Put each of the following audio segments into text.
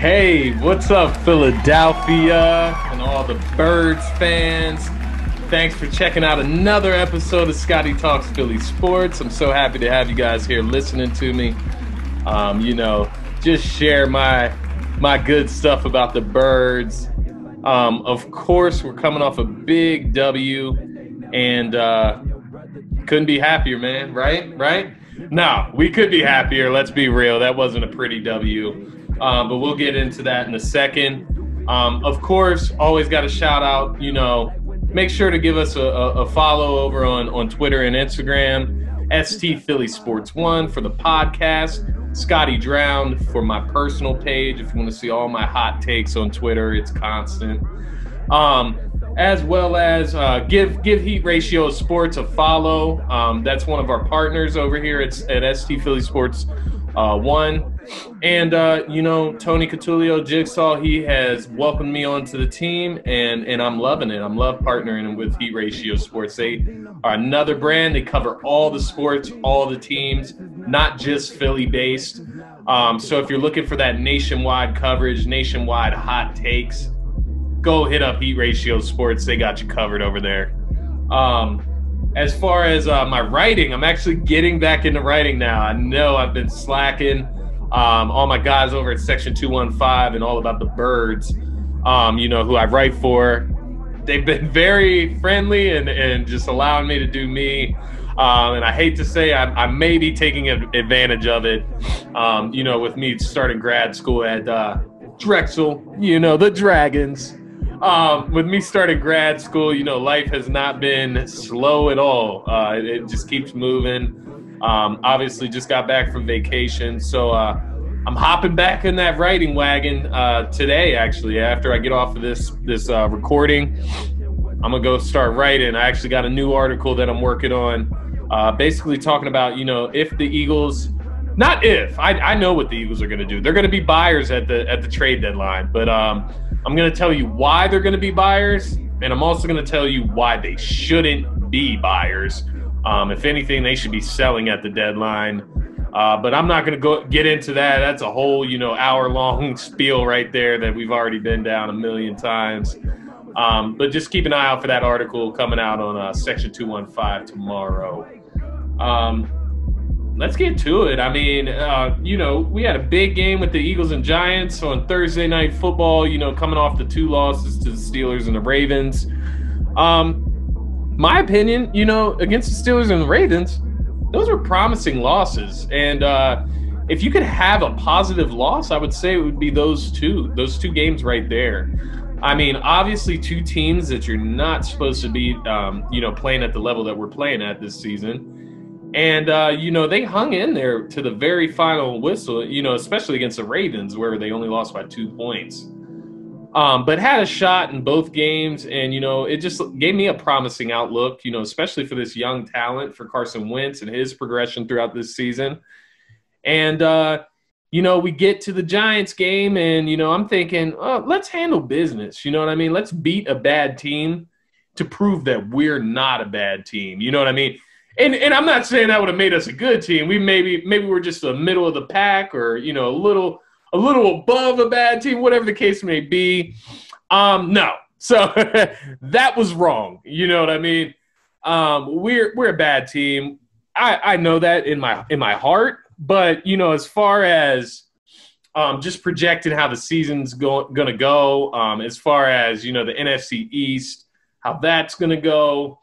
Hey, what's up, Philadelphia and all the Birds fans? Thanks for checking out another episode of Scotty Talks Philly Sports. I'm so happy to have you guys here listening to me. Just share my good stuff about the Birds. Of course, we're coming off a big W, and couldn't be happier, man. Right? No, we could be happier. Let's be real. That wasn't a pretty W. But we'll get into that in a second. Of course, always got to shout out, make sure to give us a follow over on Twitter and Instagram. ST Philly Sports 1 for the podcast. Scotty Drowned for my personal page. If you want to see all my hot takes on Twitter, it's constant. As well as give Heat Ratio Sports a follow. That's one of our partners over here. It's at ST Philly Sports 1. And, Tony Catulio Jigsaw, he has welcomed me onto the team, and I'm loving it. I'm love partnering with Heat Ratio Sports. They are another brand. They cover all the sports, all the teams, not just Philly-based. So if you're looking for that nationwide coverage, nationwide hot takes, go hit up Heat Ratio Sports. They got you covered over there. As far as my writing, I'm actually getting back into writing now. I know I've been slacking. All my guys over at Section 215 and All About the Birds, who I write for, they've been very friendly and just allowing me to do me. And I hate to say I may be taking advantage of it, with me starting grad school at Drexel, the Dragons. With me starting grad school, life has not been slow at all. It just keeps moving. Obviously just got back from vacation, so I'm hopping back in that writing wagon today. Actually, after I get off of this recording, I'm gonna go start writing. I actually got a new article that I'm working on, basically talking about if the Eagles, not if, I know what the Eagles are gonna do. They're gonna be buyers at the trade deadline, but I'm gonna tell you why they're gonna be buyers, and I'm also gonna tell you why they shouldn't be buyers. If anything, they should be selling at the deadline. But I'm not going to get into that. That's a whole, hour-long spiel right there that we've already been down a million times. But just keep an eye out for that article coming out on Section 215 tomorrow. Let's get to it. I mean, we had a big game with the Eagles and Giants on Thursday Night Football, coming off the 2 losses to the Steelers and the Ravens. My opinion, against the Steelers and the Ravens, those were promising losses. And if you could have a positive loss, I would say it would be those two games right there. I mean, obviously 2 teams that you're not supposed to be, playing at the level that we're playing at this season. And, they hung in there to the very final whistle, especially against the Ravens, where they only lost by 2 points. But had a shot in both games, and, it just gave me a promising outlook, especially for this young talent, for Carson Wentz and his progression throughout this season. And, we get to the Giants game, and, I'm thinking, oh, let's handle business. You know what I mean? Let's beat a bad team to prove that we're not a bad team. You know what I mean? And I'm not saying that would have made us a good team. We maybe we're just the middle of the pack, or, a little above a bad team, whatever the case may be. No. So that was wrong. You know what I mean? We're a bad team. I know that in my heart, but as far as just projecting how the season's going to go, as far as the NFC East, how that's going to go,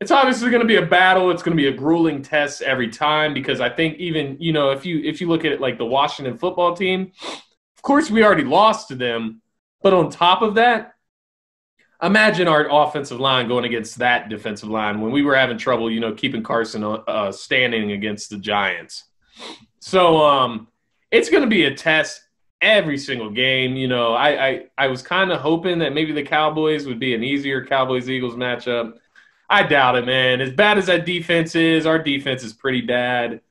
it's obviously going to be a battle. It's going to be a grueling test every time, because I think even, if you look at it like the Washington football team, of course we already lost to them. But on top of that, imagine our offensive line going against that defensive line when we were having trouble, keeping Carson standing against the Giants. So it's going to be a test every single game. I was kind of hoping that maybe the Cowboys would be an easier Cowboys-Eagles matchup. I doubt it, man. As bad as that defense is, our defense is pretty bad.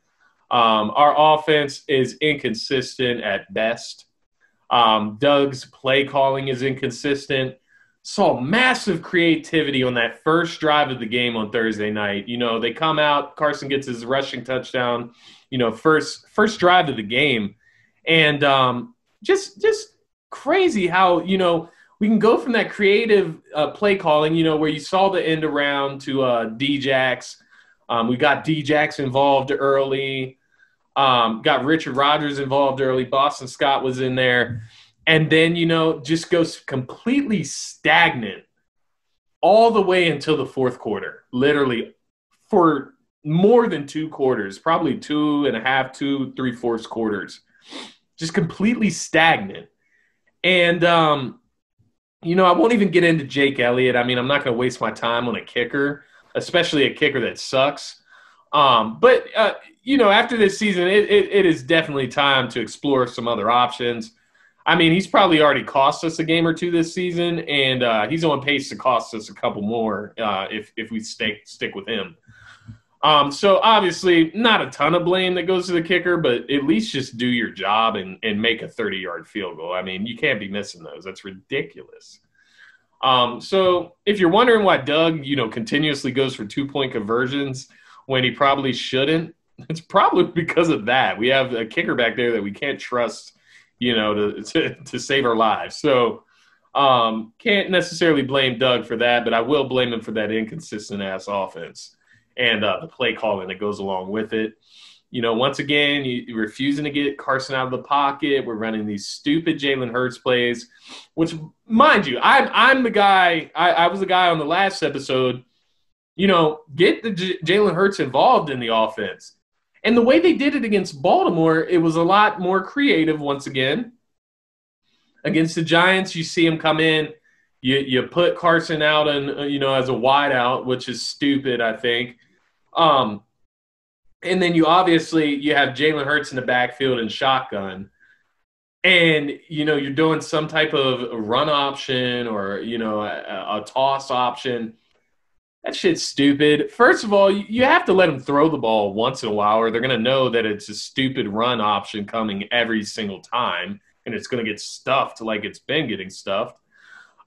Our offense is inconsistent at best. Doug's play calling is inconsistent. Saw massive creativity on that first drive of the game on Thursday night. They come out, Carson gets his rushing touchdown, first drive of the game. And just crazy how, we can go from that creative play calling, where you saw the end around to DJax. We got DJax involved early, got Richard Rodgers involved early. Boston Scott was in there. And then, just goes completely stagnant all the way until the fourth quarter, literally for more than 2 quarters, probably 2.5, 2 3/4 quarters, just completely stagnant. And, I won't even get into Jake Elliott. I mean, I'm not going to waste my time on a kicker, especially a kicker that sucks. But after this season, it is definitely time to explore some other options. I mean, he's probably already cost us a game or two this season, and he's on pace to cost us a couple more if we stick with him. So obviously not a ton of blame that goes to the kicker, but at least just do your job and make a 30-yard field goal. I mean, you can't be missing those. That's ridiculous. So if you're wondering why Doug, continuously goes for 2-point conversions when he probably shouldn't, it's probably because of that. We have a kicker back there that we can't trust, to save our lives. So can't necessarily blame Doug for that, but I will blame him for that inconsistent-ass offense and the play calling that goes along with it. Once again, you're refusing to get Carson out of the pocket. We're running these stupid Jalen Hurts plays, which, mind you, I'm the guy. I was the guy on the last episode. Get the Jalen Hurts involved in the offense. And the way they did it against Baltimore, it was a lot more creative once again. Against the Giants, you see him come in. You put Carson out and as a wideout, which is stupid, I think. And then you have Jalen Hurts in the backfield and shotgun. And, you're doing some type of run option or, a toss option. That shit's stupid. First of all, you have to let them throw the ball once in a while or they're going to know that it's a stupid run option coming every single time and it's going to get stuffed like it's been getting stuffed.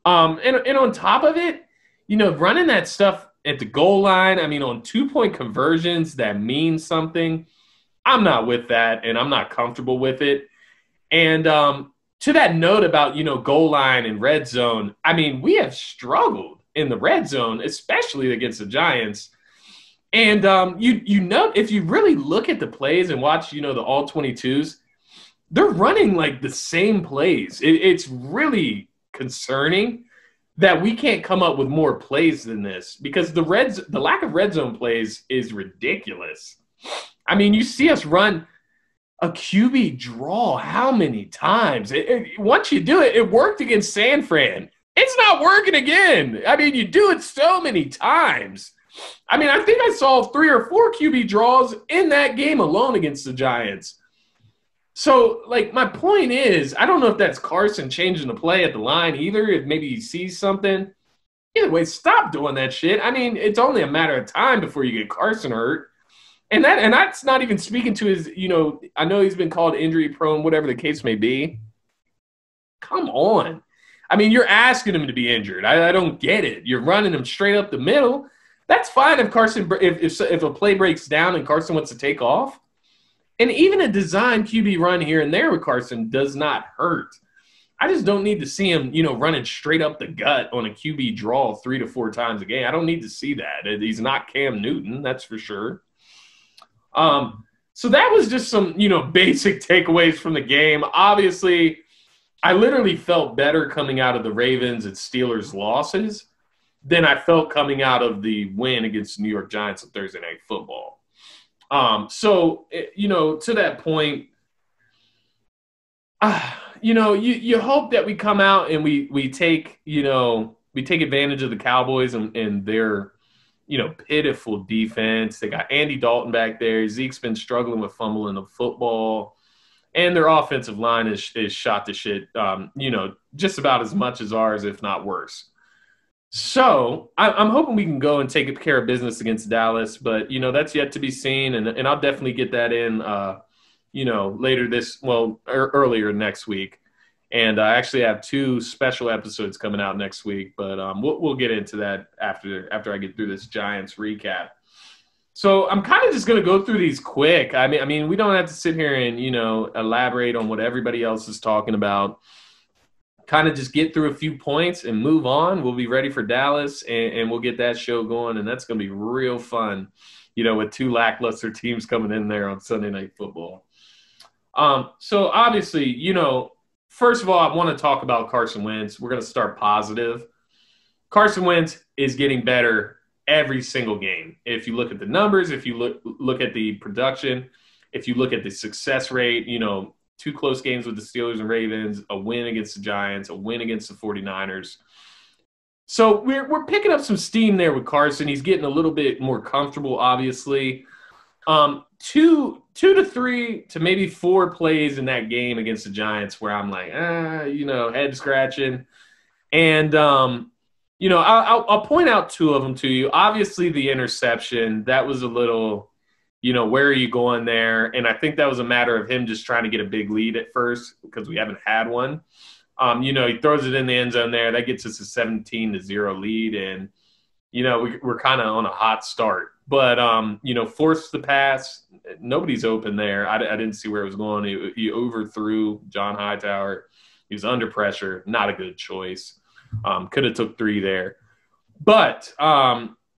And on top of it, running that stuff at the goal line, I mean, on 2-point conversions, that means something. I'm not with that, and I'm not comfortable with it. And to that note about, goal line and red zone, I mean, we have struggled in the red zone, especially against the Giants. And, if you really look at the plays and watch, the all 22s, they're running like the same plays. It's really concerning that we can't come up with more plays than this because the lack of red zone plays is ridiculous. I mean, you see us run a QB draw how many times? Once you do it, it worked against San Fran. It's not working again. I mean, you do it so many times. I mean, I think I saw 3 or 4 QB draws in that game alone against the Giants. So, my point is, I don't know if that's Carson changing the play at the line either, if maybe he sees something. Either way, stop doing that shit. I mean, it's only a matter of time before you get Carson hurt. And that's not even speaking to his, I know he's been called injury prone, whatever the case may be. Come on. I mean, you're asking him to be injured. I don't get it. You're running him straight up the middle. That's fine if a play breaks down and Carson wants to take off. And even a design QB run here and there with Carson does not hurt. I just don't need to see him, running straight up the gut on a QB draw 3 to 4 times a game. I don't need to see that. He's not Cam Newton, that's for sure. So that was just some, basic takeaways from the game. Obviously, I literally felt better coming out of the Ravens and Steelers losses than I felt coming out of the win against the New York Giants on Thursday Night Football. So, to that point, you hope that we come out and we take advantage of the Cowboys and their, pitiful defense. They got Andy Dalton back there. Zeke's been struggling with fumbling the football. And their offensive line is shot to shit, just about as much as ours, if not worse. So I'm hoping we can go and take care of business against Dallas, but, that's yet to be seen. And I'll definitely get that in, earlier next week. And I actually have 2 special episodes coming out next week, but we'll get into that after I get through this Giants recap. So I'm kind of just going to go through these quick. I mean, we don't have to sit here and, elaborate on what everybody else is talking about. Kind of just get through a few points and move on. We'll be ready for Dallas, and we'll get that show going, and that's going to be real fun, with two lackluster teams coming in there on Sunday Night Football. So obviously, first of all, I want to talk about Carson Wentz. We're going to start positive. Carson Wentz is getting better every single game. If you look at the numbers, if you look at the production, if you look at the success rate, 2 close games with the Steelers and Ravens, a win against the Giants, a win against the 49ers. So we're picking up some steam there with Carson. He's getting a little bit more comfortable, obviously. 2 to 3 to maybe 4 plays in that game against the Giants where I'm like, head scratching. And, I'll point out 2 of them to you. Obviously, the interception, that was a little – where are you going there? And I think that was a matter of him just trying to get a big lead at first because we haven't had one. He throws it in the end zone there. That gets us a 17-0 lead. And, we're kind of on a hot start. But, forced the pass. Nobody's open there. I didn't see where it was going. He overthrew John Hightower. He was under pressure. Not a good choice. Could have took 3 there. But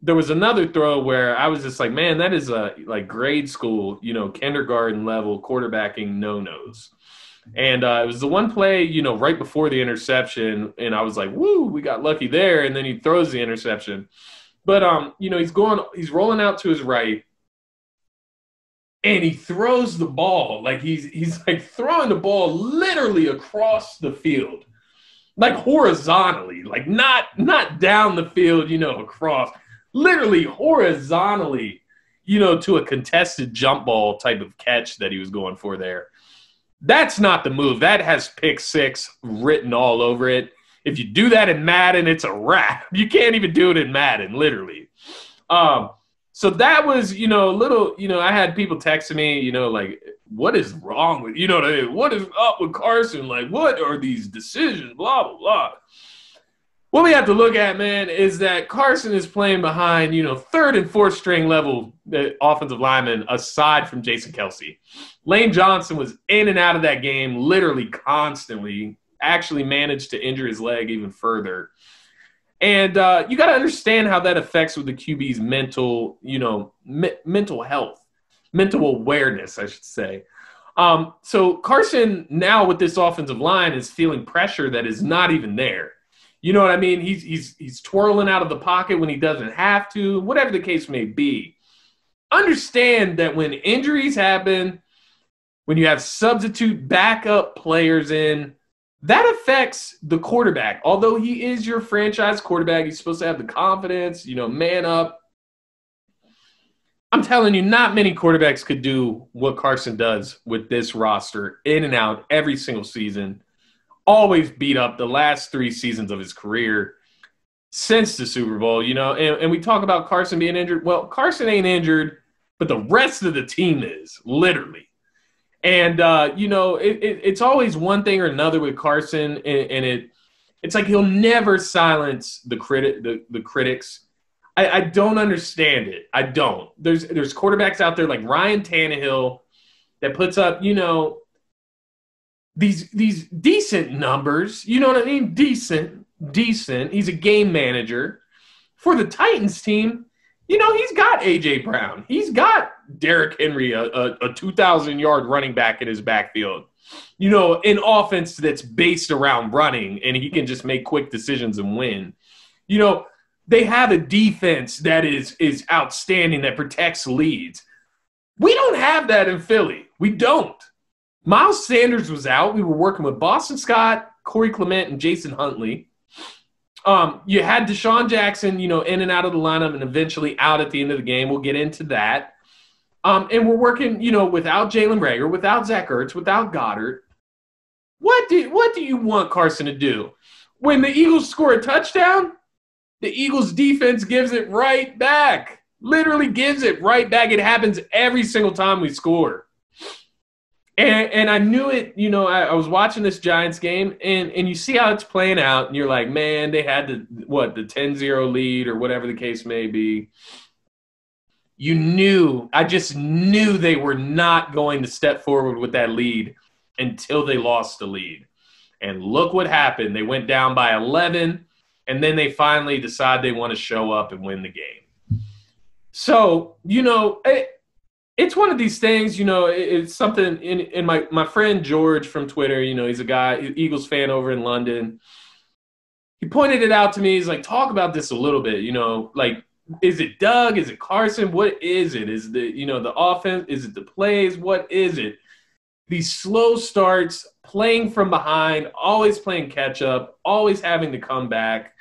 there was another throw where I was just like, man, that is a grade school, kindergarten level quarterbacking no-nos. And it was the one play, right before the interception, and I was like, woo, we got lucky there. And then he throws the interception. But he's rolling out to his right, and he throws the ball he's throwing the ball literally across the field, horizontally, not down the field, across. Literally horizontally, to a contested jump ball type of catch that he was going for there. That's not the move. That has pick 6 written all over it. If you do that in Madden, it's a wrap. You can't even do it in Madden, literally. So that was, a little, I had people texting me, what is wrong with, what is up with Carson? What are these decisions? Blah, blah, blah. What we have to look at, man, is that Carson is playing behind, 3rd and 4th string level offensive linemen aside from Jason Kelce. Lane Johnson was in and out of that game literally constantly, actually managed to injure his leg even further. And you got to understand how that affects with the QB's mental, mental health, mental awareness, I should say. So Carson now with this offensive line is feeling pressure that is not even there. You know what I mean? He's twirling out of the pocket when he doesn't have to, whatever the case may be. Understand that when injuries happen, when you have substitute backup players in, that affects the quarterback. Although he is your franchise quarterback, he's supposed to have the confidence, man up. I'm telling you, not many quarterbacks could do what Carson does with this roster in and out every single season. Always beat up the last 3 seasons of his career since the Super Bowl, and we talk about Carson being injured. Well, Carson ain't injured, but the rest of the team is, literally. And, it's always one thing or another with Carson, and it's like he'll never silence the critics. I don't understand it. I don't. There's quarterbacks out there like Ryan Tannehill that puts up, these decent numbers, you know what I mean? Decent. He's a game manager. For the Titans team, he's got A.J. Brown. He's got Derrick Henry, a 2,000-yard running back in his backfield. An offense that's based around running, and he can just make quick decisions and win. They have a defense that is outstanding, that protects leads. We don't have that in Philly. We don't. Miles Sanders was out. We were working with Boston Scott, Corey Clement, and Jason Huntley. You had Deshaun Jackson, in and out of the lineup and eventually out at the end of the game. We'll get into that. And we're working, without Jalen Reagor, without Zach Ertz, without Goddard. What do you want Carson to do? When the Eagles score a touchdown, the Eagles defense gives it right back. Literally gives it right back. It happens every single time we score. And I knew it, I was watching this Giants game, and you see how it's playing out, and you're like, man, they had the 10-0 lead or whatever the case may be. I just knew they were not going to step forward with that lead until they lost the lead. And look what happened. They went down by 11, and then they finally decide they want to show up and win the game. So, it's one of these things, it's something in my friend George from Twitter, he's a guy, Eagles fan over in London. He pointed it out to me. He's like, talk about this a little bit, like, is it Doug? Is it Carson? What is it? Is the offense? Is it the plays? What is it? These slow starts, playing from behind, always playing catch up, always having to come back,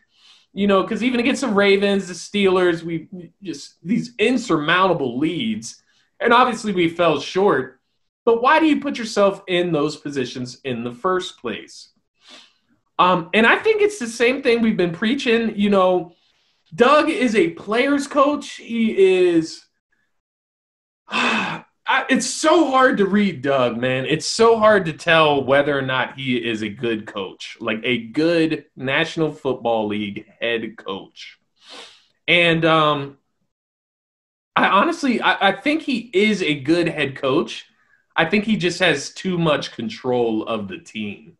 because even against the Ravens, the Steelers, we just these insurmountable leads. And obviously we fell short, but why do you put yourself in those positions in the first place? And I think it's the same thing we've been preaching. Doug is a player's coach. He is it's so hard to read Doug, man. It's so hard to tell whether or not he is a good coach, like a good National Football League head coach. And I think he is a good head coach. I think he just has too much control of the team.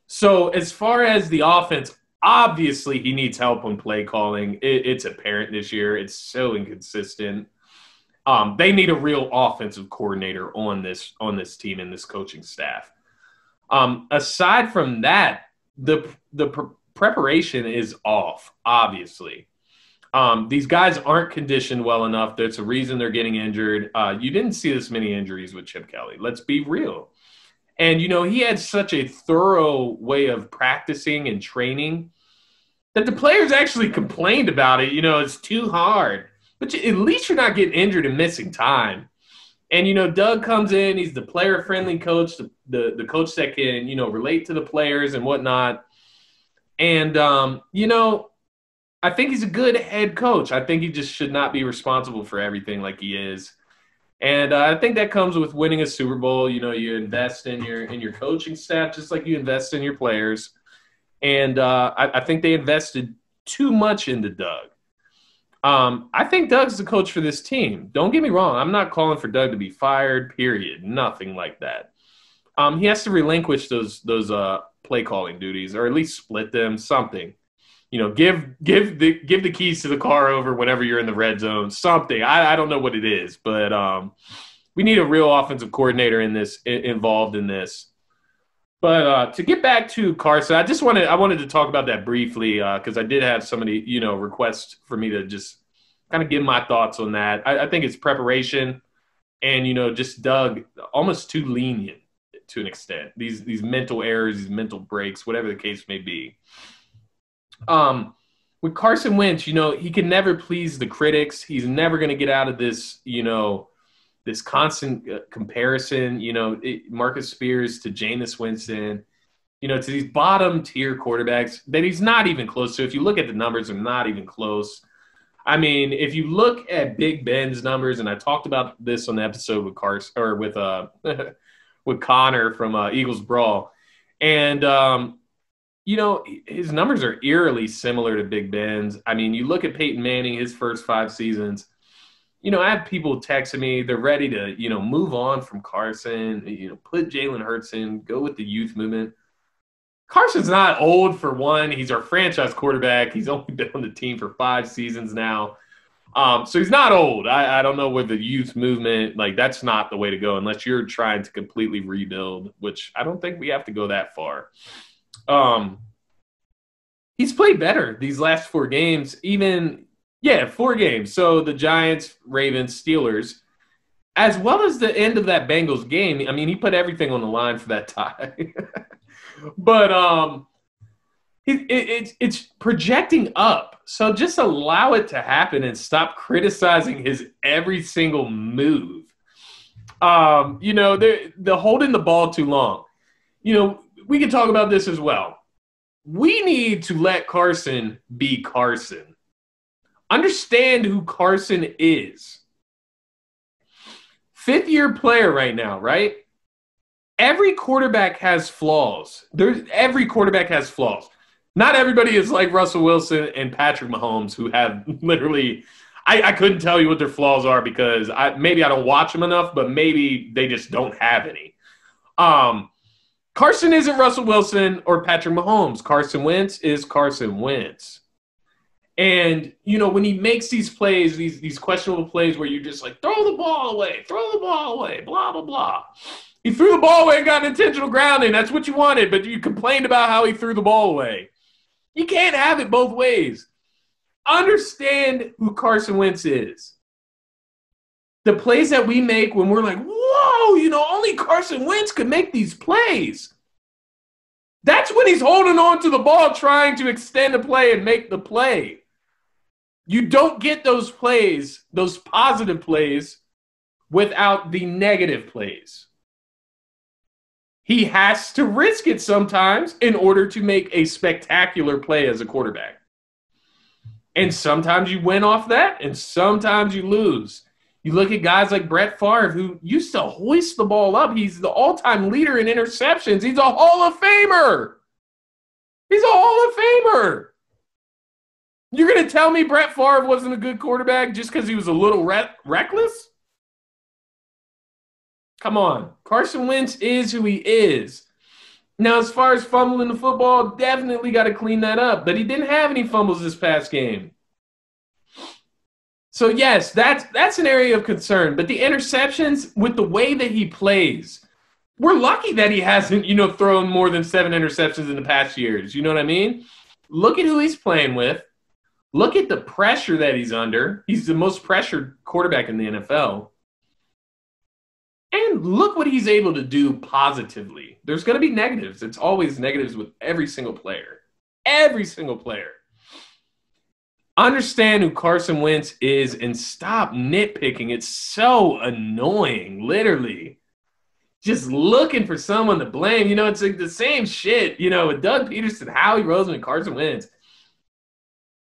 So as far as the offense, obviously he needs help on play calling. It's apparent this year. It's so inconsistent. They need a real offensive coordinator on this team and this coaching staff. Aside from that, the preparation is off, obviously. These guys aren't conditioned well enough. There's a reason they're getting injured. You didn't see this many injuries with Chip Kelly. Let's be real. And, he had such a thorough way of practicing and training that the players actually complained about it. It's too hard. But at least you're not getting injured and missing time. And, Doug comes in. He's the player-friendly coach, the coach that can, relate to the players and whatnot. And, I think he's a good head coach. I think he just should not be responsible for everything like he is. And I think that comes with winning a Super Bowl. You invest in your coaching staff just like you invest in your players. And I think they invested too much into Doug. I think Doug's the coach for this team. Don't get me wrong. I'm not calling for Doug to be fired, period. Nothing like that. He has to relinquish those play calling duties, or at least split them, something. Give the keys to the car over whenever you're in the red zone, something. I don't know what it is, but we need a real offensive coordinator involved in this. But to get back to Carson, I wanted to talk about that briefly because I did have somebody, request for me to just kind of give my thoughts on that. I think it's preparation and, just Doug almost too lenient to an extent. These mental errors, these mental breaks, whatever the case may be. With Carson Wentz, he can never please the critics. He's never going to get out of this, this constant comparison, Marcus Spears to Jameis Winston, to these bottom tier quarterbacks that he's not even close to. If you look at the numbers, they're not even close. I mean, if you look at Big Ben's numbers, and I talked about this on the episode with Carson or with with Connor from Eagles Brawl, and his numbers are eerily similar to Big Ben's. I mean, you look at Peyton Manning, his first 5 seasons. I have people texting me. They're ready to, move on from Carson, put Jalen Hurts in, go with the youth movement. Carson's not old, for one. He's our franchise quarterback. He's only been on the team for 5 seasons now. So he's not old. I don't know where the youth movement, that's not the way to go unless you're trying to completely rebuild, which I don't think we have to go that far. He's played better these last 4 games, 4 games. So the Giants, Ravens, Steelers, as well as the end of that Bengals game. I mean, he put everything on the line for that tie. But it's projecting up. So just allow it to happen and stop criticizing his every single move. They're holding the ball too long. We can talk about this as well. We need to let Carson be Carson. Understand who Carson is. 5th-year player right now, right? Every quarterback has flaws. Every quarterback has flaws. Not everybody is like Russell Wilson and Patrick Mahomes, who have literally – I couldn't tell you what their flaws are because maybe I don't watch them enough, but maybe they just don't have any. Carson isn't Russell Wilson or Patrick Mahomes. Carson Wentz is Carson Wentz. And, you know, when he makes these plays, these questionable plays where you're just like, throw the ball away, blah, blah, blah. He threw the ball away and got an intentional grounding. That's what you wanted, but you complained about how he threw the ball away. You can't have it both ways. Understand who Carson Wentz is. The plays that we make when we're like, whoa, you know, only Carson Wentz could make these plays. That's when he's holding on to the ball, trying to extend a play and make the play. You don't get those plays, those positive plays, without the negative plays. He has to risk it sometimes in order to make a spectacular play as a quarterback. And sometimes you win off that, and sometimes you lose. You look at guys like Brett Favre, who used to hoist the ball up. He's the all-time leader in interceptions. He's a Hall of Famer. He's a Hall of Famer. You're going to tell me Brett Favre wasn't a good quarterback just because he was a little reckless? Come on. Carson Wentz is who he is. Now, as far as fumbling the football, definitely got to clean that up. But he didn't have any fumbles this past game. So, yes, that's an area of concern. But the interceptions, with the way that he plays, we're lucky that he hasn't, you know, thrown more than 7 interceptions in the past years. You know what I mean? Look at who he's playing with. Look at the pressure that he's under. He's the most pressured quarterback in the NFL. And look what he's able to do positively. There's going to be negatives. It's always negatives with every single player. Every single player. Understand who Carson Wentz is and stop nitpicking. It's so annoying, literally. Just looking for someone to blame. You know, it's like the same shit, you know, with Doug Peterson, Howie Roseman, and Carson Wentz.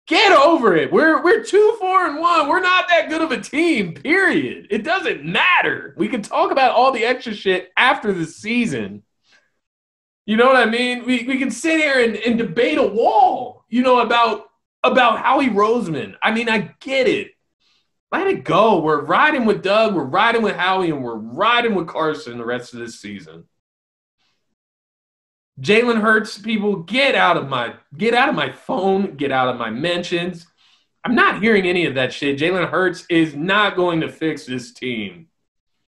Get over it. We're 2-4-1. We're not that good of a team, period. It doesn't matter. We can talk about all the extra shit after the season. You know what I mean? We can sit here and debate a wall, you know, about Howie Roseman. I mean, I get it. Let it go. We're riding with Doug. We're riding with Howie, and we're riding with Carson the rest of this season. Jalen Hurts, people, get out of my phone, get out of my mentions. I'm not hearing any of that shit. Jalen Hurts is not going to fix this team.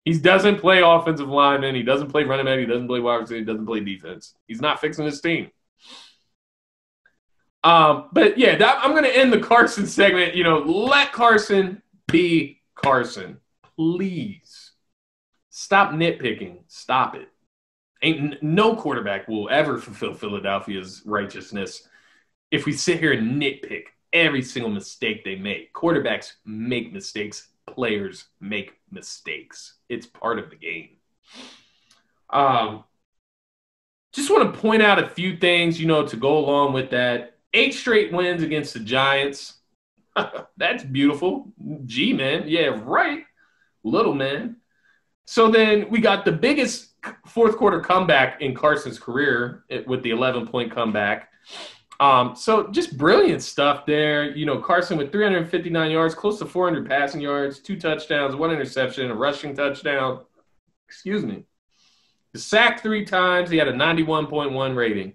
He doesn't play offensive lineman. He doesn't play running back. He doesn't play wide receiver. He doesn't play defense. He's not fixing his team. But yeah, I'm going to end the Carson segment. You know, let Carson be Carson. Please. Stop nitpicking. Stop it. No quarterback will ever fulfill Philadelphia's righteousness if we sit here and nitpick every single mistake they make. Quarterbacks make mistakes. Players make mistakes. It's part of the game. Just want to point out a few things, you know, to go along with that. 8 straight wins against the Giants. That's beautiful. Gee, man. Yeah, right. Little man. So then we got the biggest fourth quarter comeback in Carson's career with the 11-point comeback. So just brilliant stuff there. You know, Carson with 359 yards, close to 400 passing yards, 2 touchdowns, 1 interception, a rushing touchdown. Excuse me. He sacked 3 times. He had a 91.1 rating.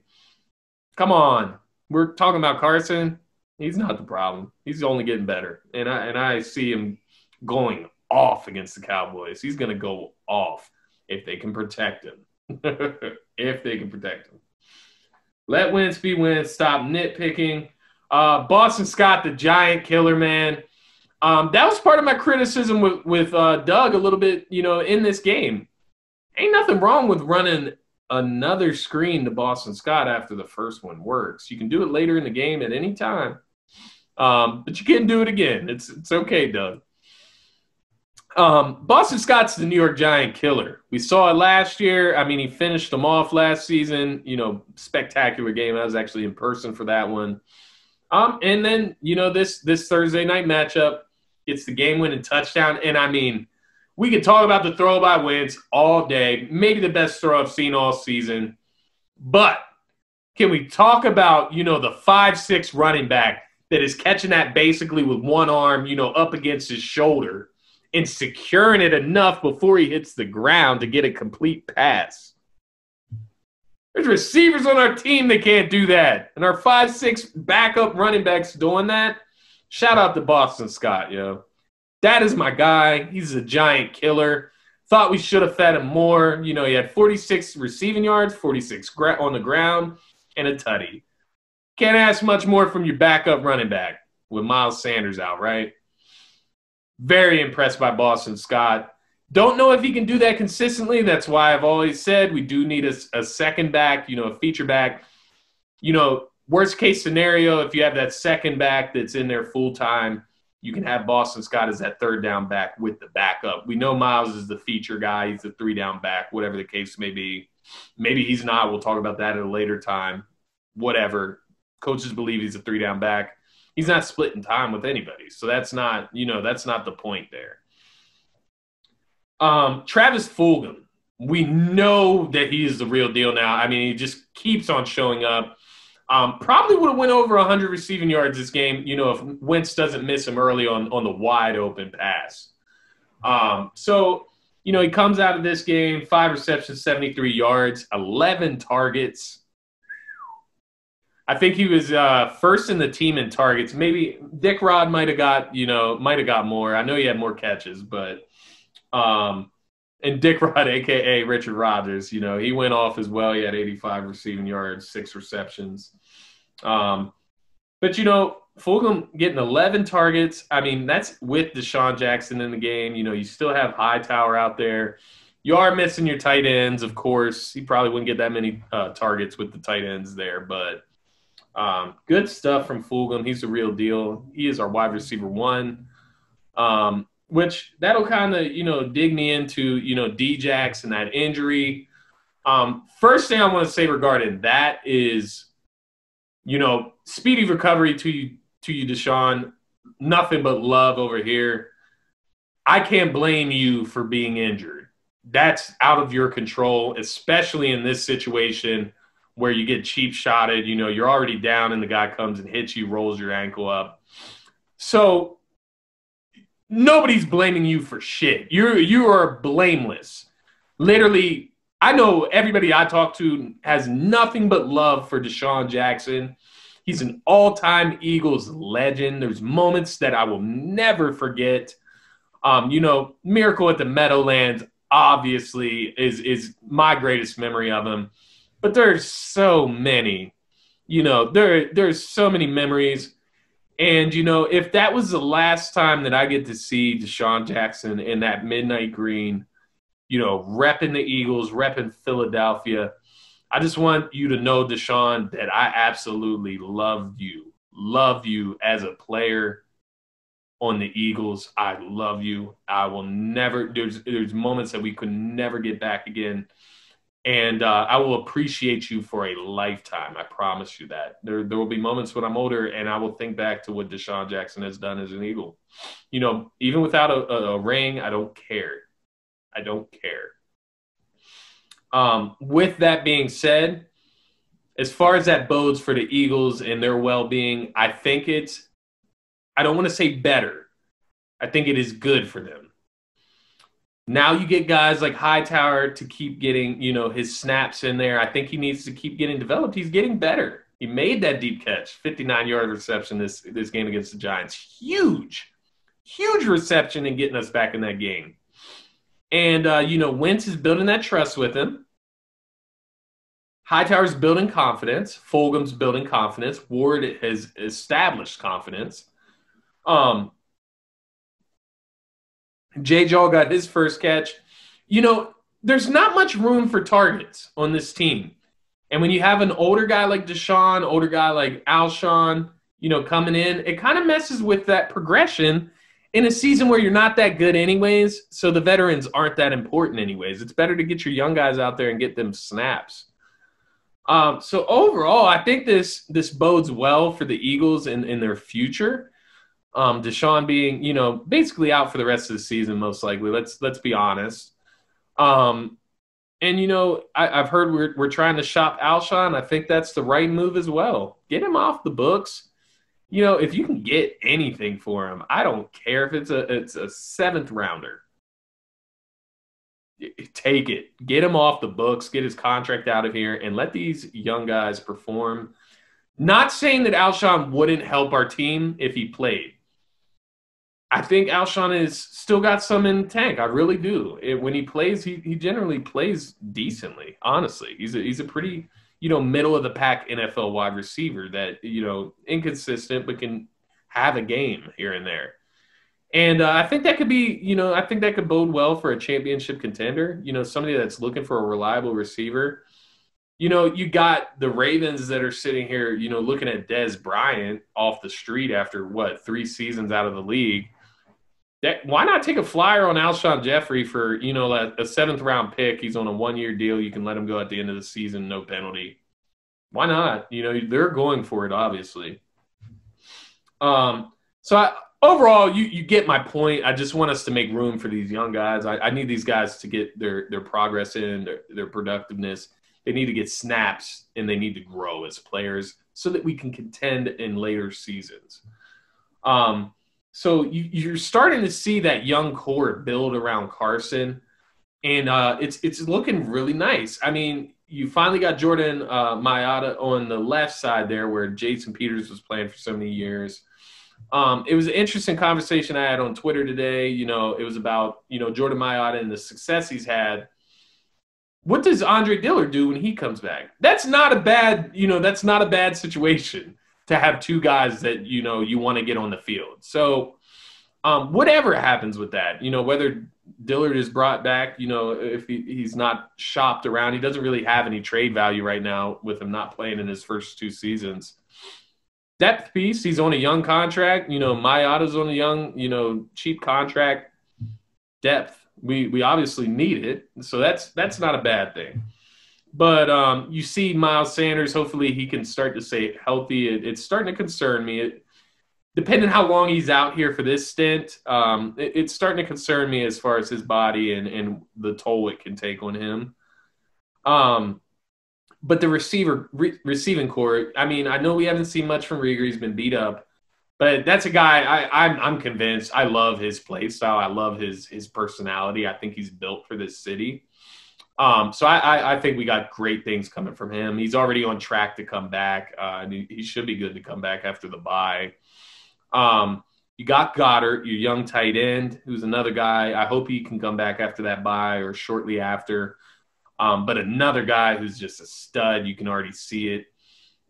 Come on. We're talking about Carson. He's not the problem. He's only getting better. And I see him going off against the Cowboys. He's going to go off if they can protect him. If they can protect him. Let Wentz be Wentz. Stop nitpicking. Boston Scott, the giant killer, man. That was part of my criticism with Doug a little bit, you know, in this game. Ain't nothing wrong with running another screen to Boston Scott after the first one works. You can do it later in the game at any time. But you can't do it again. It's okay, Doug. Boston Scott's the New York Giant killer. We saw it last year. I mean, he finished them off last season. You know, spectacular game. I was actually in person for that one. And then, you know, this Thursday night matchup, it's the game-winning touchdown. And, I mean, we could talk about the throw by Wentz all day. Maybe the best throw I've seen all season. But can we talk about, you know, the 5'6" running back that is catching that basically with one arm, up against his shoulder and securing it enough before he hits the ground to get a complete pass. There's receivers on our team that can't do that. And our 5'6" backup running backs doing that. Shout out to Boston Scott, yo. That is my guy. He's a giant killer. Thought we should have fed him more. He had 46 receiving yards, 46 on the ground, and a tutty. Can't ask much more from your backup running back with Miles Sanders out, right? Very impressed by Boston Scott. Don't know if he can do that consistently. That's why I've always said we do need a second back, a feature back. Worst case scenario, if you have that second back that's in there full time, you can have Boston Scott as that third down back with the backup. We know Miles is the feature guy. He's the 3-down back, whatever the case may be. Maybe he's not. We'll talk about that at a later time. Whatever. Coaches believe he's a 3-down back. He's not splitting time with anybody. So that's not, that's not the point there. Travis Fulgham, we know that he is the real deal now. I mean, he just keeps on showing up. Probably would have went over 100 receiving yards this game, if Wentz doesn't miss him early on the wide open pass. So, he comes out of this game, 5 receptions, 73 yards, 11 targets. I think he was first in the team in targets. Maybe Dick Rod might have got more. I know he had more catches, but and Dick Rod, a.k.a. Richard Rodgers, he went off as well. He had 85 receiving yards, 6 receptions. But, Fulgham getting 11 targets. I mean, that's with Deshaun Jackson in the game. You still have Hightower out there. You are missing your tight ends, of course. He probably wouldn't get that many targets with the tight ends there. But good stuff from Fulgham. He's the real deal. He is our wide receiver 1. Which that'll kind of, dig me into, DJax and that injury. First thing I want to say regarding that is, speedy recovery to you, Deshaun. Nothing but love over here. I can't blame you for being injured. That's out of your control, especially in this situation where you get cheap shotted. You're already down and the guy comes and hits you, rolls your ankle up. So nobody's blaming you for shit. You are blameless. Literally, I know everybody I talk to has nothing but love for Deshaun Jackson. He's an all-time Eagles legend. There's moments that I will never forget. Miracle at the Meadowlands obviously is my greatest memory of him. But there's so many. There's so many memories. And, if that was the last time that I get to see Deshaun Jackson in that midnight green, repping the Eagles, repping Philadelphia, I just want you to know, Deshaun, that I absolutely love you as a player on the Eagles. I love you. I will never – there's moments that we could never get back again. And I will appreciate you for a lifetime. I promise you that. There will be moments when I'm older and I will think back to what Deshaun Jackson has done as an Eagle. Even without a ring, I don't care. I don't care. With that being said, as far as that bodes for the Eagles and their well-being, I think I don't want to say better. I think it is good for them. Now you get guys like Hightower to keep getting, his snaps in there. I think he needs to keep getting developed. He's getting better. He made that deep catch, 59-yard reception this game against the Giants. Huge reception in getting us back in that game. And, Wentz is building that trust with him. Hightower's building confidence. Fulgham's building confidence. Ward has established confidence. J-Jaw got his first catch. There's not much room for targets on this team. And when you have an older guy like Deshaun, older guy like Alshon, coming in, it kind of messes with that progression in a season where you're not that good anyways. So the veterans aren't that important anyways. It's better to get your young guys out there and get them snaps. So overall, I think this bodes well for the Eagles in their future. Deshaun being, basically out for the rest of the season, most likely. Let's be honest. And, I've heard we're trying to shop Alshon. I think that's the right move as well. Get him off the books. You know, if you can get anything for him, I don't care if it's a seventh rounder. Take it. Get him off the books, get his contract out of here, and let these young guys perform. Not saying that Alshon wouldn't help our team if he played. I think Alshon is still got some in the tank. I really do. When he plays, he generally plays decently. Honestly, he's a pretty middle of the pack NFL wide receiver that inconsistent but can have a game here and there. And I think that could be I think that could bode well for a championship contender. Somebody that's looking for a reliable receiver. You got the Ravens that are sitting here, looking at Dez Bryant off the street after what 3 seasons out of the league. Why not take a flyer on Alshon Jeffrey for a 7th round pick? He's on a 1-year deal. You can let him go at the end of the season, no penalty. Why not? They're going for it, obviously. Overall, you get my point. I just want us to make room for these young guys. I need these guys to get their progress in, their productiveness. They need to get snaps, and they need to grow as players so that we can contend in later seasons. So you're starting to see that young core build around Carson, and it's looking really nice. I mean, you finally got Jordan Mailata on the left side there where Jason Peters was playing for so many years. It was an interesting conversation I had on Twitter today. It was about, Jordan Mailata and the success he's had. What does Andre Dillard do when he comes back? That's not a bad situation to have 2 guys that, you want to get on the field. So whatever happens with that, whether Dillard is brought back, if he's not shopped around, he doesn't really have any trade value right now with him not playing in his first 2 seasons. Depth piece, he's on a young contract. Mailata's on a young, cheap contract. Depth, we obviously need it, so that's not a bad thing. But you see Miles Sanders, hopefully he can start to stay healthy. It's starting to concern me. Depending how long he's out here for this stint, it's starting to concern me as far as his body and the toll it can take on him. But the receiving core, I mean, I know we haven't seen much from Rieger. He's been beat up. But that's a guy I'm convinced. I love his play style. I love his personality. I think he's built for this city. So I think we got great things coming from him. He's already on track to come back. And he should be good to come back after the bye. You got Goddard, your young tight end, who's another guy. I hope he can come back after that bye or shortly after. But another guy who's just a stud. You can already see it.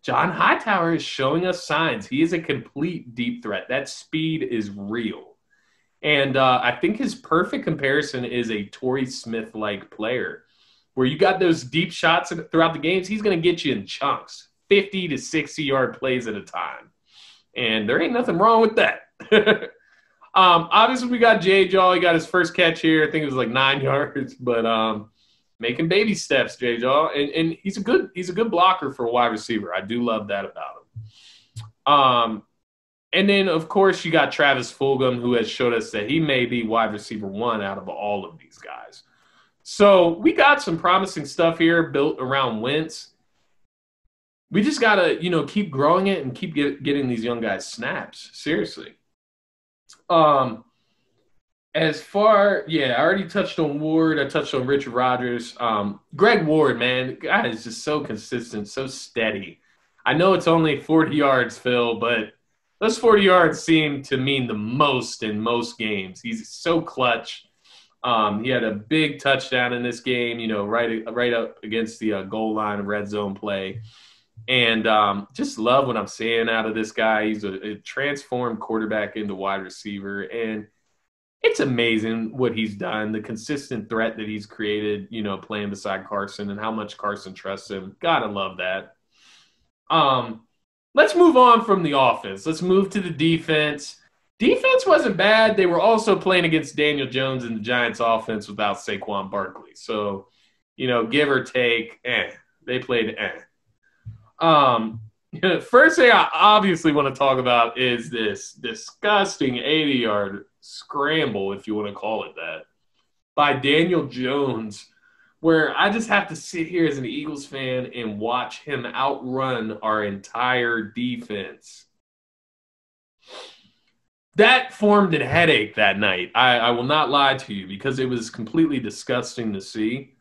John Hightower is showing us signs. He is a complete deep threat. That speed is real. And I think his perfect comparison is a Torrey Smith-like player where you got those deep shots throughout the games. He's going to get you in chunks, 50 to 60-yard plays at a time. And there ain't nothing wrong with that. Obviously, we got J-Jaw. He got his first catch here. I think it was like 9 yards. But making baby steps, J-Jaw. And he's a good blocker for a wide receiver. I do love that about him. And then, of course, you got Travis Fulgham, who has showed us that he may be wide receiver 1 out of all of these guys. So we got some promising stuff here built around Wentz. We just got to, keep growing it and keep getting these young guys snaps. Seriously. I already touched on Ward. I touched on Richard Rodgers. Greg Ward, man, guy is just so consistent, so steady. I know it's only 40 yards, Phil, but those 40 yards seem to mean the most in most games. He's so clutch. He had a big touchdown in this game, right up against the goal line, red zone play. And just love what I'm seeing out of this guy. He's a transformed quarterback into wide receiver. And it's amazing what he's done, the consistent threat that he's created, playing beside Carson and how much Carson trusts him. Gotta love that. Let's move on from the offense. Let's move to the defense. Defense wasn't bad. They were also playing against Daniel Jones and the Giants offense without Saquon Barkley. So, give or take, they played. First thing I obviously want to talk about is this disgusting 80-yard scramble, if you want to call it that, by Daniel Jones, where I just have to sit here as an Eagles fan and watch him outrun our entire defense. That formed a headache that night. I will not lie to you because it was completely disgusting to see.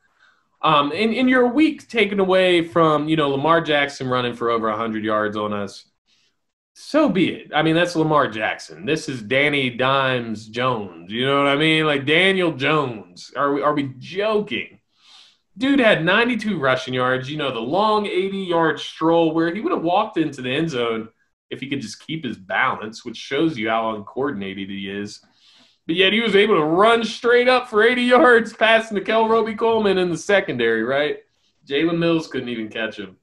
And you're a week taken away from, Lamar Jackson running for over 100 yards on us. So be it. I mean, that's Lamar Jackson. This is Danny Dimes Jones. You know what I mean? Like Daniel Jones. Are we joking? Dude had 92 rushing yards, the long 80-yard stroll where he would have walked into the end zone if he could just keep his balance, which shows you how uncoordinated he is. But yet he was able to run straight up for 80 yards past Nickel Roby-Coleman in the secondary, right? Jalen Mills couldn't even catch him.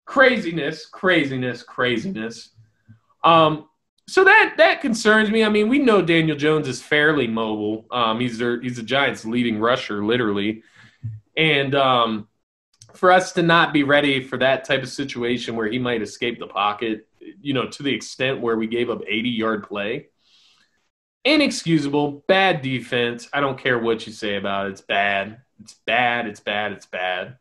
Craziness. So that concerns me. I mean, we know Daniel Jones is fairly mobile. He's the Giants' leading rusher, literally. And for us to not be ready for that type of situation where he might escape the pocket, to the extent where we gave up 80-yard play, inexcusable, bad defense. I don't care what you say about it. It's bad. It's bad.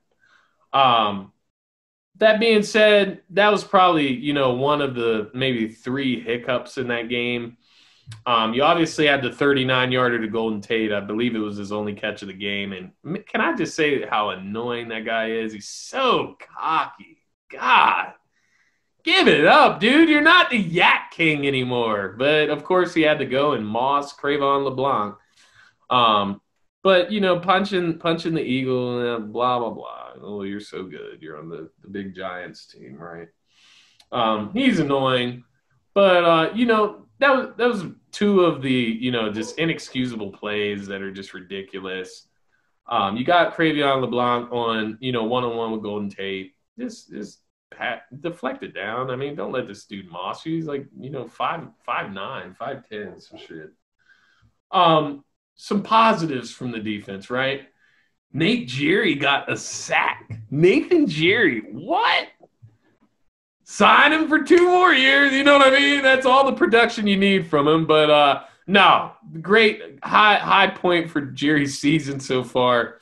That being said, that was probably, one of the maybe 3 hiccups in that game. You obviously had the 39-yarder to Golden Tate. I believe it was his only catch of the game. And can I just say how annoying that guy is? He's so cocky. God, give it up, dude. You're not the Yak King anymore. But, of course, he had to go and Moss, Cravon LeBlanc. But, punching the Eagle, blah, blah, blah. Oh, you're so good. You're on the big Giants team, right? He's annoying. But, that was 2 of the, just inexcusable plays that are just ridiculous. You got Cravion LeBlanc on, one-on-one with Golden Tate. Just deflect it down. I mean, don't let this dude moss you. He's like, 5'9", 5'10", some shit. Some positives from the defense, right? Nate Jerry got a sack. Nathan Jerry, what? Sign him for 2 more years. You know what I mean? That's all the production you need from him. But no, great high point for Jerry's season so far.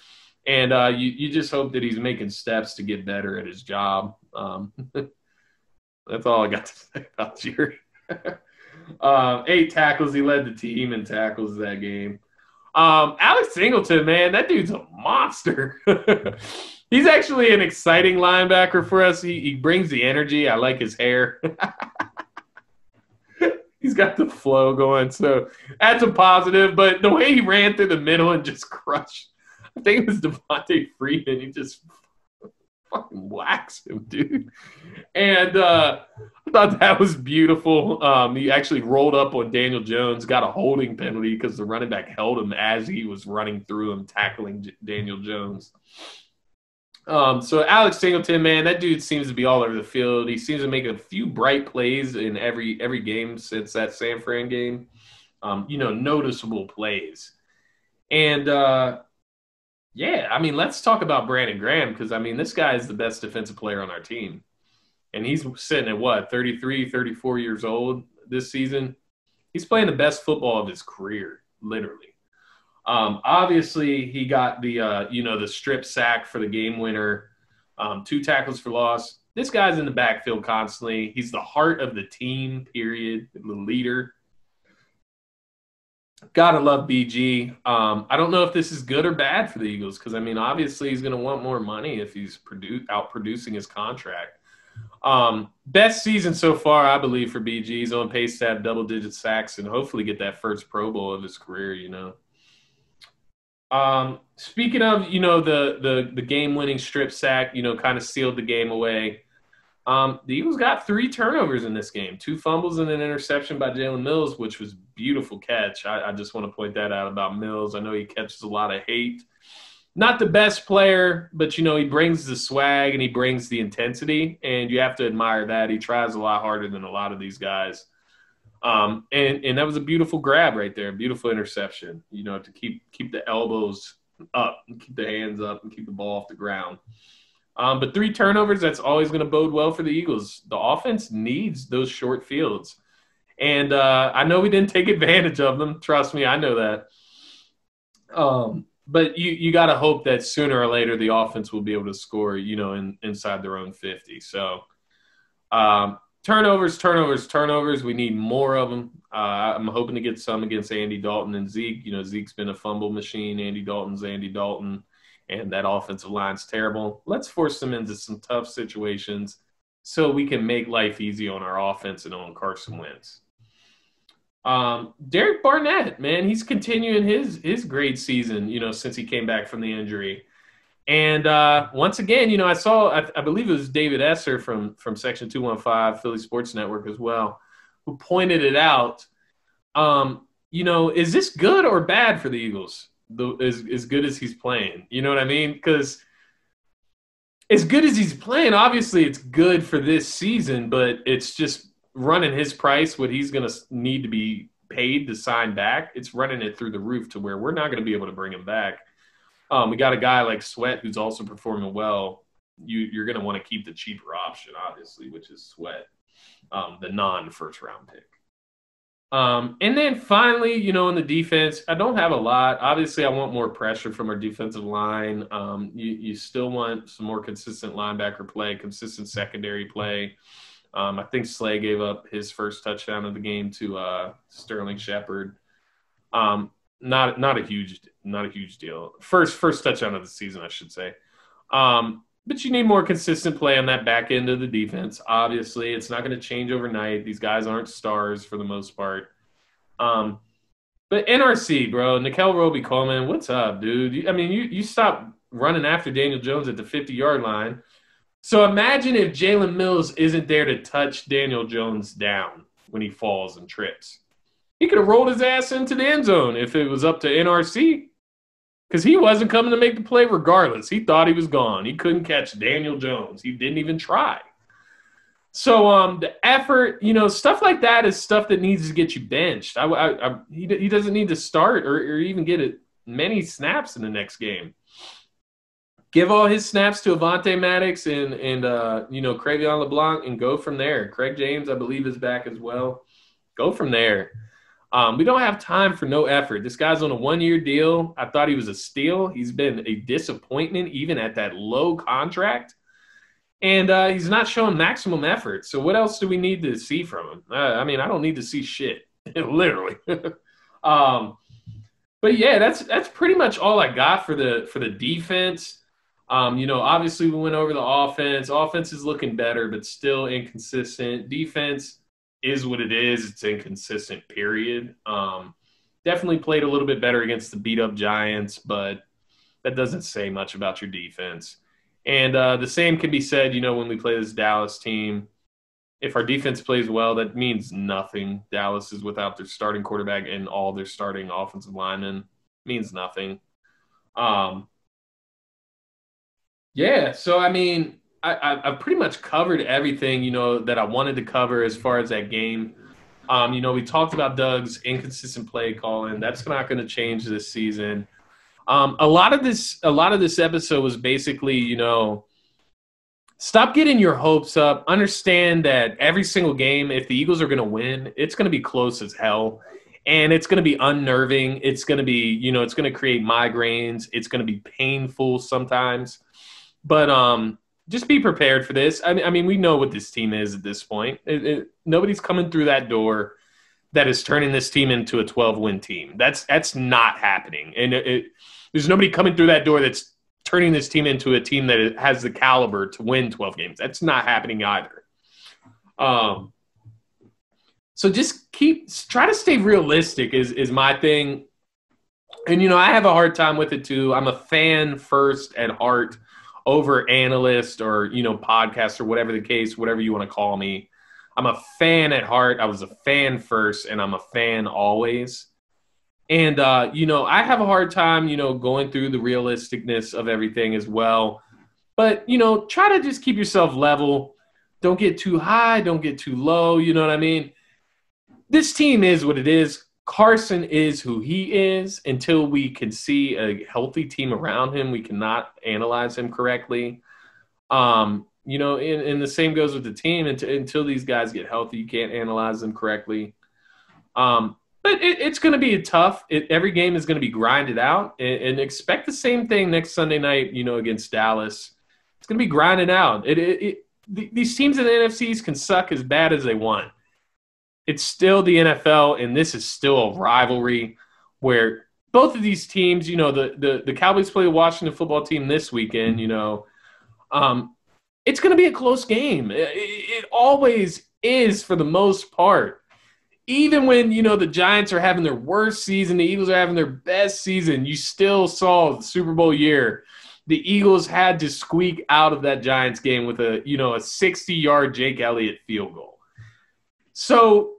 And you just hope that he's making steps to get better at his job. That's all I got to say about Jerry. 8 tackles. He led the team in tackles that game. Alex Singleton, man, that dude's a monster. He's actually an exciting linebacker for us. He brings the energy. I like his hair. He's got the flow going, so that's a positive. But the way he ran through the middle and just crushed, I think it was Devontae Freeman. He just fucking waxed him, dude. And I thought that was beautiful. He actually rolled up on Daniel Jones, got a holding penalty because the running back held him as he was running through him, tackling Daniel Jones. So Alex Singleton, man, that dude seems to be all over the field. He seems to make a few bright plays in every game since that San Fran game. Noticeable plays. And yeah, I mean, let's talk about Brandon Graham because, I mean, this guy is the best defensive player on our team. And he's sitting at, what, 33, 34 years old this season? He's playing the best football of his career, literally. Obviously, he got the strip sack for the game winner, 2 tackles for loss. This guy's in the backfield constantly. He's the heart of the team, period, the leader. Gotta love BG. I don't know if this is good or bad for the Eagles because, I mean, obviously he's going to want more money if he's out-producing his contract. Best season so far, I believe, for BG. He's on pace to have double-digit sacks and hopefully get that first Pro Bowl of his career, Speaking of, the game-winning strip sack, kind of sealed the game away. The Eagles got 3 turnovers in this game, 2 fumbles and an interception by Jalen Mills, which was beautiful catch. I just want to point that out about Mills. I know he catches a lot of hate. Not the best player, but, he brings the swag and he brings the intensity, and you have to admire that. He tries a lot harder than a lot of these guys. And that was a beautiful grab right there, beautiful interception, to keep the elbows up and keep the hands up and keep the ball off the ground. But 3 turnovers, that's always going to bode well for the Eagles. The offense needs those short fields. And I know we didn't take advantage of them. Trust me, I know that. But you got to hope that sooner or later the offense will be able to score, inside their own 50. So Turnovers. We need more of them. I'm hoping to get some against Andy Dalton and Zeke. Zeke's been a fumble machine. Andy Dalton's Andy Dalton, and that offensive line's terrible. Let's force them into some tough situations so we can make life easy on our offense and on Carson Wentz. Derek Barnett, man, he's continuing his great season, since he came back from the injury. And once again, I saw, I believe it was David Esser from Section 215, Philly Sports Network as well, who pointed it out. Is this good or bad for the Eagles? As good as he's playing, you know what I mean? Because as good as he's playing, obviously it's good for this season, but it's just running his price, what he's going to need to be paid to sign back. It's running it through the roof to where we're not going to be able to bring him back. We got a guy like Sweat who's also performing well. You're going to want to keep the cheaper option, obviously, which is Sweat, the non-first-round pick. And then finally, in the defense, I don't have a lot. Obviously, I want more pressure from our defensive line. You still want some more consistent linebacker play, consistent secondary play. I think Slay gave up his first touchdown of the game to Sterling Shepard. Not a huge deal. First touchdown of the season, I should say. But you need more consistent play on that back end of the defense. Obviously, it's not going to change overnight. These guys aren't stars for the most part. But NRC, bro, Nickel Roby-Coleman, what's up, dude? You stopped running after Daniel Jones at the 50-yard line. So imagine if Jalen Mills isn't there to touch Daniel Jones down when he falls and trips. He could have rolled his ass into the end zone if it was up to NRC. Because he wasn't coming to make the play regardless. He thought he was gone. He couldn't catch Daniel Jones. He didn't even try. So the effort, stuff like that is stuff that needs to get you benched. He doesn't need to start or even get many snaps in the next game. Give all his snaps to Avonte Maddox and Crevion LeBlanc and go from there. Craig James, I believe, is back as well. Go from there. We don't have time for no effort. This guy's on a one-year deal. I thought he was a steal. He's been a disappointment even at that low contract. And he's not showing maximum effort. So what else do we need to see from him? I don't need to see shit, literally. But yeah, that's pretty much all I got for the defense. Obviously we went over the offense. Offense is looking better, but still inconsistent. Defense is what it is. It's inconsistent, period. Definitely played a little bit better against the beat-up Giants, but that doesn't say much about your defense. And the same can be said, when we play this Dallas team. If our defense plays well, that means nothing. Dallas is without their starting quarterback and all their starting offensive linemen. Means nothing. Yeah, so, I've pretty much covered everything, that I wanted to cover as far as that game. We talked about Doug's inconsistent play calling. That's not going to change this season. A lot of this episode was basically, stop getting your hopes up. Understand that every single game, if the Eagles are going to win, it's going to be close as hell. And it's going to be unnerving. It's going to be, it's going to create migraines. It's going to be painful sometimes. But just be prepared for this. We know what this team is at this point. Nobody's coming through that door that is turning this team into a 12-win team. That's not happening. And there's nobody coming through that door that's turning this team into a team that has the caliber to win 12 games. That's not happening either. So just try to stay realistic is my thing. And, I have a hard time with it too. I'm a fan first at heart over analyst or, podcast or whatever the case, whatever you want to call me. I'm a fan at heart. I was a fan first, and I'm a fan always. And, I have a hard time, going through the realisticness of everything as well. But, try to just keep yourself level. Don't get too high. Don't get too low. You know what I mean? This team is what it is. Carson is who he is. Until we can see a healthy team around him, we cannot analyze him correctly. And the same goes with the team. Until these guys get healthy, you can't analyze them correctly. But it's going to be tough. Every game is going to be grinded out. And expect the same thing next Sunday night, against Dallas. It's going to be grinded out. these teams in the NFCs can suck as bad as they want. It's still the NFL, and this is still a rivalry where both of these teams, the Cowboys play the Washington football team this weekend, it's going to be a close game. It always is for the most part. Even when, the Giants are having their worst season, the Eagles are having their best season, you still saw the Super Bowl year. The Eagles had to squeak out of that Giants game with a 60-yard Jake Elliott field goal. So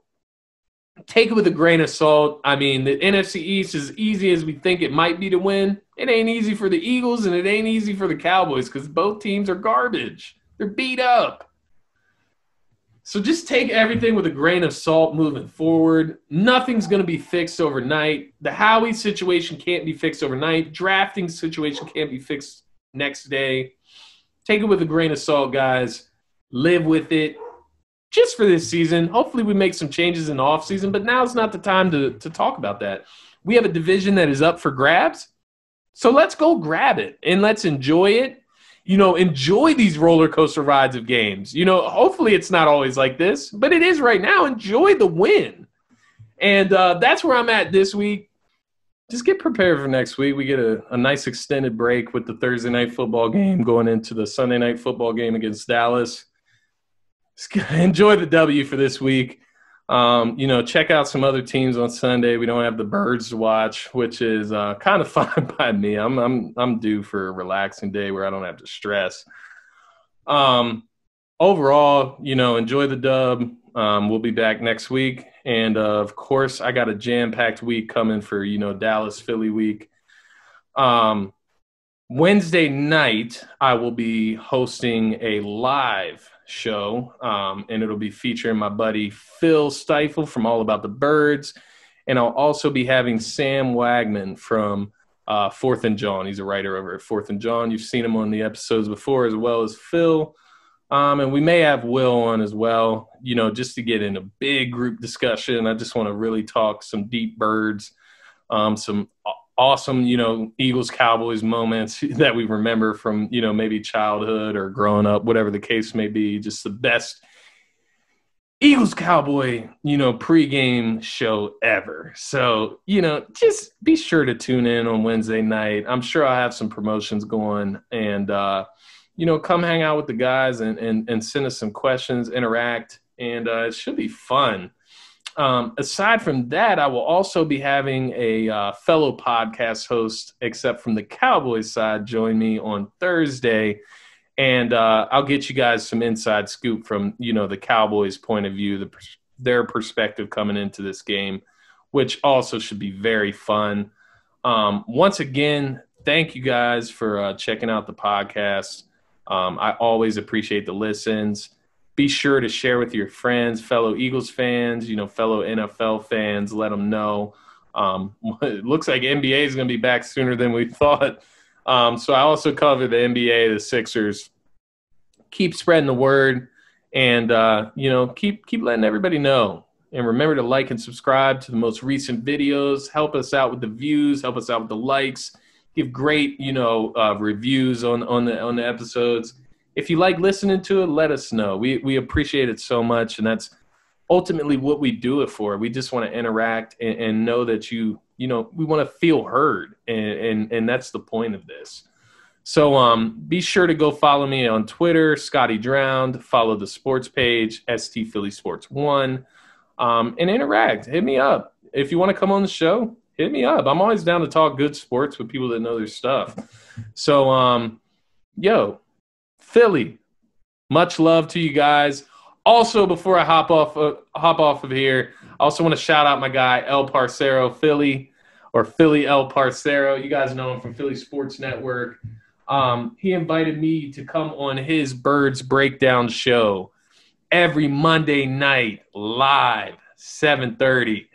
take it with a grain of salt. I mean, the NFC East is easy as we think it might be to win. It ain't easy for the Eagles, and it ain't easy for the Cowboys because both teams are garbage. They're beat up. So just take everything with a grain of salt moving forward. Nothing's going to be fixed overnight. The Howie situation can't be fixed overnight. Drafting situation can't be fixed next day. Take it with a grain of salt, guys. Live with it. Just for this season. Hopefully we make some changes in the offseason, but now's not the time to talk about that. We have a division that is up for grabs, so let's go grab it, and let's enjoy it. Enjoy these roller coaster rides of games. Hopefully it's not always like this, but it is right now. Enjoy the win. And that's where I'm at this week. Just get prepared for next week. We get a nice extended break with the Thursday night football game going into the Sunday night football game against Dallas. Enjoy the W for this week. Check out some other teams on Sunday. We don't have the Birds to watch, which is kind of fine by me. I'm due for a relaxing day where I don't have to stress. Overall, enjoy the dub. We'll be back next week. And, of course, I got a jam-packed week coming for, Dallas-Philly week. Wednesday night, I will be hosting a live show, and it'll be featuring my buddy Phil Stifle from All About the Birds, and I'll also be having Sam Wagman from Fourth and John. He's a writer over at Fourth and John. You've seen him on the episodes before, as well as Phil, and we may have Will on as well, just to get in a big group discussion. I just want to really talk some deep Birds, some awesome, Eagles Cowboys moments that we remember from, maybe childhood or growing up, whatever the case may be. Just the best Eagles Cowboy, pregame show ever. So, just be sure to tune in on Wednesday night. I'm sure I'll have some promotions going, and, come hang out with the guys and send us some questions, interact, and it should be fun. Aside from that, I will also be having a fellow podcast host, except from the Cowboys side, join me on Thursday. And I'll get you guys some inside scoop from, the Cowboys' point of view, their perspective coming into this game, which also should be very fun. Once again, thank you guys for checking out the podcast. I always appreciate the listens. Be sure to share with your friends, fellow Eagles fans, fellow NFL fans. Let them know. It looks like NBA is going to be back sooner than we thought. So I also cover the NBA, the Sixers. Keep spreading the word, and keep letting everybody know. And remember to like and subscribe to the most recent videos. Help us out with the views. Help us out with the likes. Give great reviews on the episodes. If you like listening to it, let us know. We appreciate it so much, and that's ultimately what we do it for. We just want to interact and know that we want to feel heard, and that's the point of this. So be sure to go follow me on Twitter, Scotty Drowned. Follow the sports page, ST Philly Sports 1, and interact. Hit me up. If you want to come on the show, hit me up. I'm always down to talk good sports with people that know their stuff. So, Philly, much love to you guys. Also, before I hop off of here, I also want to shout out my guy El Parcero Philly, or Philly El Parcero. You guys know him from Philly Sports Network. He invited me to come on his Birds Breakdown show every Monday night live, 7:30.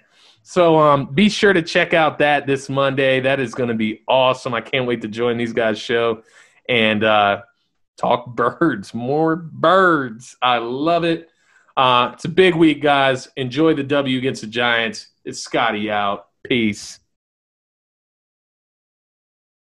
So be sure to check out that this Monday. That is going to be awesome. I can't wait to join these guys' show and talk birds, more birds. I love it. It's a big week, guys. Enjoy the W against the Giants. It's Scotty out. Peace.